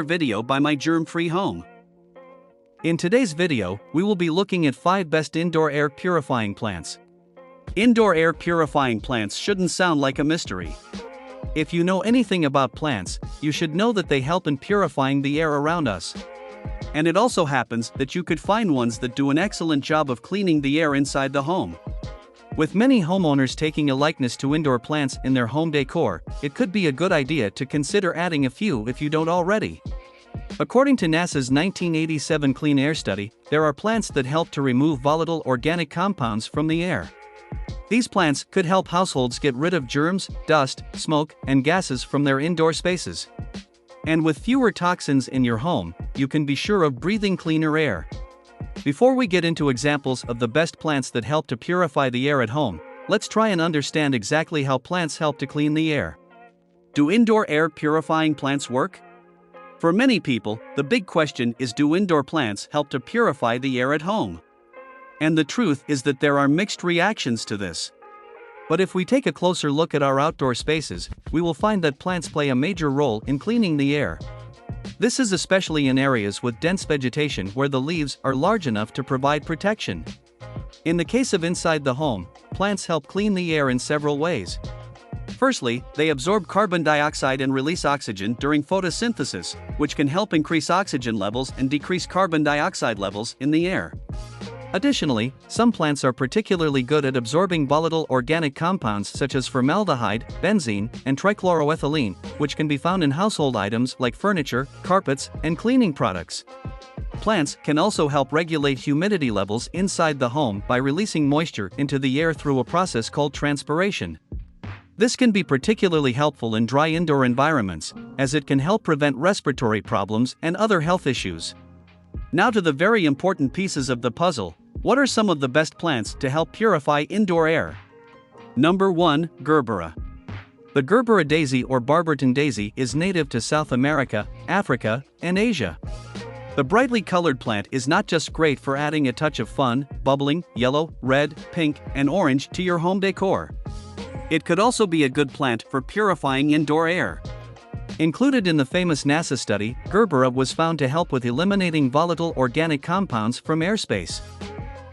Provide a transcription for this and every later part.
another video by My Germ-Free Home. In today's video, we will be looking at 5 best indoor air purifying plants. Indoor air purifying plants shouldn't sound like a mystery. If you know anything about plants, you should know that they help in purifying the air around us. And it also happens that you could find ones that do an excellent job of cleaning the air inside the home. With many homeowners taking a likeness to indoor plants in their home decor, it could be a good idea to consider adding a few if you don't already. According to NASA's 1987 Clean Air Study, there are plants that help to remove volatile organic compounds from the air. These plants could help households get rid of germs, dust, smoke, and gases from their indoor spaces. And with fewer toxins in your home, you can be sure of breathing cleaner air. Before we get into examples of the best plants that help to purify the air at home, let's try and understand exactly how plants help to clean the air. Do indoor air purifying plants work? For many people, the big question is, do indoor plants help to purify the air at home? And the truth is that there are mixed reactions to this. But if we take a closer look at our outdoor spaces, we will find that plants play a major role in cleaning the air. This is especially in areas with dense vegetation where the leaves are large enough to provide protection. In the case of inside the home, plants help clean the air in several ways. Firstly, they absorb carbon dioxide and release oxygen during photosynthesis, which can help increase oxygen levels and decrease carbon dioxide levels in the air. Additionally, some plants are particularly good at absorbing volatile organic compounds such as formaldehyde, benzene, and trichloroethylene, which can be found in household items like furniture, carpets, and cleaning products. Plants can also help regulate humidity levels inside the home by releasing moisture into the air through a process called transpiration. This can be particularly helpful in dry indoor environments, as it can help prevent respiratory problems and other health issues. Now to the very important pieces of the puzzle. What are some of the best plants to help purify indoor air? Number 1. Gerbera. The Gerbera Daisy or Barberton daisy is native to South America, Africa, and Asia. The brightly colored plant is not just great for adding a touch of fun, bubbling, yellow, red, pink, and orange to your home decor. It could also be a good plant for purifying indoor air. Included in the famous NASA study, Gerbera was found to help with eliminating volatile organic compounds from airspace.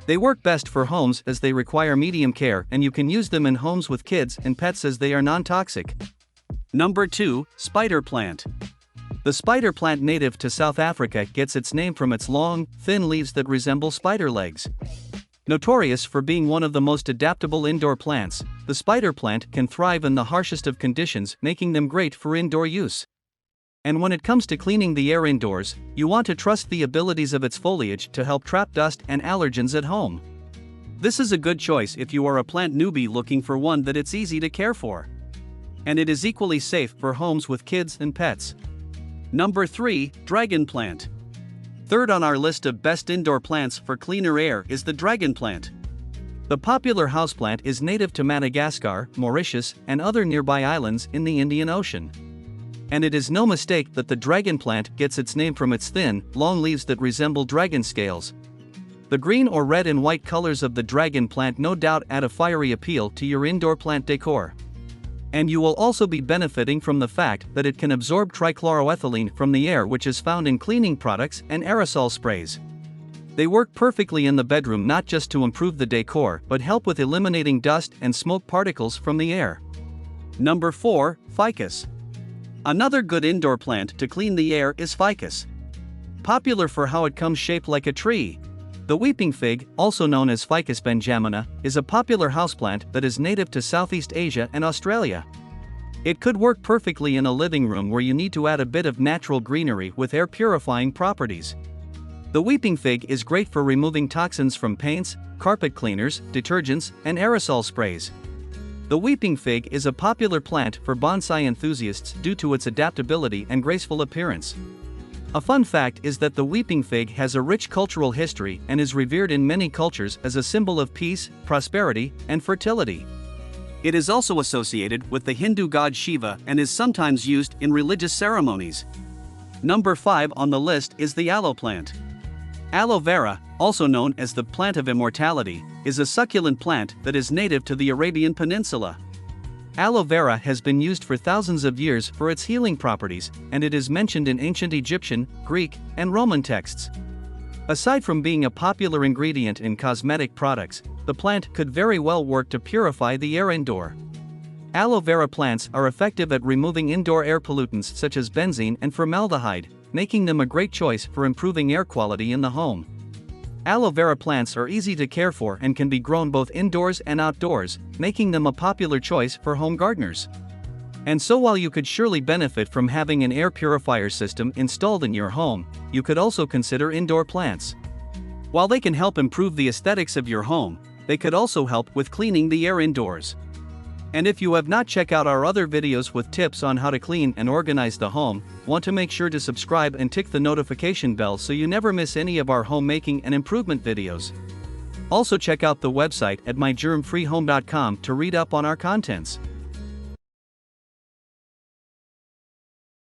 They work best for homes as they require medium care, and you can use them in homes with kids and pets as they are non-toxic. Number 2. Spider plant. The spider plant native to South Africa gets its name from its long, thin leaves that resemble spider legs. Notorious for being one of the most adaptable indoor plants, the spider plant can thrive in the harshest of conditions, making them great for indoor use. And when it comes to cleaning the air indoors, you want to trust the abilities of its foliage to help trap dust and allergens at home. This is a good choice if you are a plant newbie looking for one that it's easy to care for. And it is equally safe for homes with kids and pets. Number 3. Dragon plant. Third on our list of best indoor plants for cleaner air is the dragon plant. The popular houseplant is native to Madagascar, Mauritius, and other nearby islands in the Indian Ocean. And it is no mistake that the dragon plant gets its name from its thin, long leaves that resemble dragon scales. The green or red and white colors of the dragon plant no doubt add a fiery appeal to your indoor plant decor. And you will also be benefiting from the fact that it can absorb trichloroethylene from the air, which is found in cleaning products and aerosol sprays. They work perfectly in the bedroom, not just to improve the decor, but help with eliminating dust and smoke particles from the air. Number 4. Ficus. Another good indoor plant to clean the air is ficus. Popular for how it comes shaped like a tree. The weeping fig, also known as Ficus benjamina, is a popular houseplant that is native to Southeast Asia and Australia. It could work perfectly in a living room where you need to add a bit of natural greenery with air purifying properties. The weeping fig is great for removing toxins from paints, carpet cleaners, detergents, and aerosol sprays. The weeping fig is a popular plant for bonsai enthusiasts due to its adaptability and graceful appearance. A fun fact is that the weeping fig has a rich cultural history and is revered in many cultures as a symbol of peace, prosperity, and fertility. It is also associated with the Hindu god Shiva and is sometimes used in religious ceremonies. Number 5 on the list is the aloe plant. Aloe Vera, also known as the plant of immortality, is a succulent plant that is native to the Arabian Peninsula. Aloe vera has been used for thousands of years for its healing properties, and it is mentioned in ancient Egyptian, Greek, and Roman texts. Aside from being a popular ingredient in cosmetic products, the plant could very well work to purify the air indoor. Aloe vera plants are effective at removing indoor air pollutants such as benzene and formaldehyde, making them a great choice for improving air quality in the home. Aloe vera plants are easy to care for and can be grown both indoors and outdoors, making them a popular choice for home gardeners. And so while you could surely benefit from having an air purifier system installed in your home, you could also consider indoor plants. While they can help improve the aesthetics of your home, they could also help with cleaning the air indoors. And if you have not checked out our other videos with tips on how to clean and organize the home, want to make sure to subscribe and tick the notification bell so you never miss any of our homemaking and improvement videos. Also check out the website at mygermfreehome.com to read up on our contents.